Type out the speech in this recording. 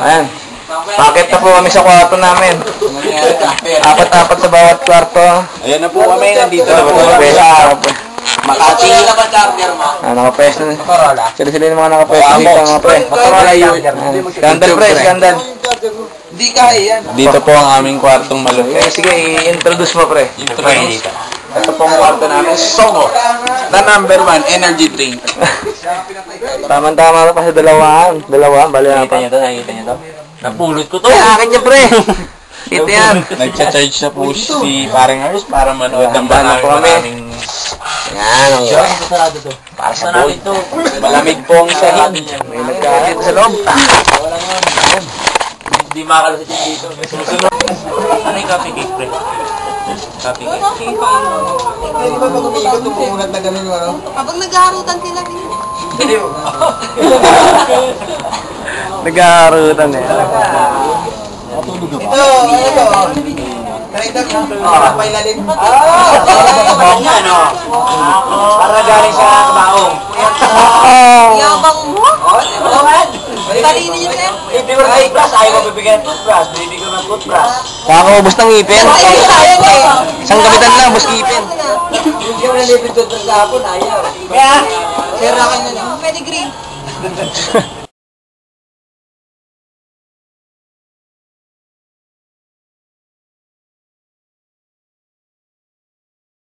Ayan. Pakit na po kami sa kwarto namin. Apat-apat sa bawat kwarto. Ayan na po kami, nandito na po kami Nakapwesto. Makati. Nakapwesto. Sila yung mga nakapwesto dito, mga pre. Scandal, pre, scandal. Di kaya yan. Dito po ang aming kwartong malupit. Sige, i-introduce mo, pre. Introduce. Ito po ang kwarto namin. Sogo. The number 1 energy drink. Tama-tama pa sa dalawahan. Bali na pa. Nakikita niyo to? Napulot ko to. Ay, akin yan, pre. Ito yan. Nagcha-charge na po si Paring Ars para manood ng maraming... Yan, ang Para sa boy. Malamig po ang sahig. may nagkakit sa loob. Hindi makakalasit dito. Susunod. Ano yung coffee cake, pre? Coffee cake. Hindi ba pag umiikot umuunat na gano'n yung ano? Kapag nag-aarutan sila. Nag-aarutan eh. Ito. Trader na. Pailalim. Para galing sa kabaong. Yabang mo? Talino yun eh. Hindi ko na toothbrush. Ayaw mo bibigyan ng toothbrush. Hindi ko ng toothbrush. Nakakaubos ng ngipin. Isang kapitan lang, ubos ngipin. Hindi ko na libre toothbrush kahapon. Ayaw. Sir, akin na lang. Pedigree.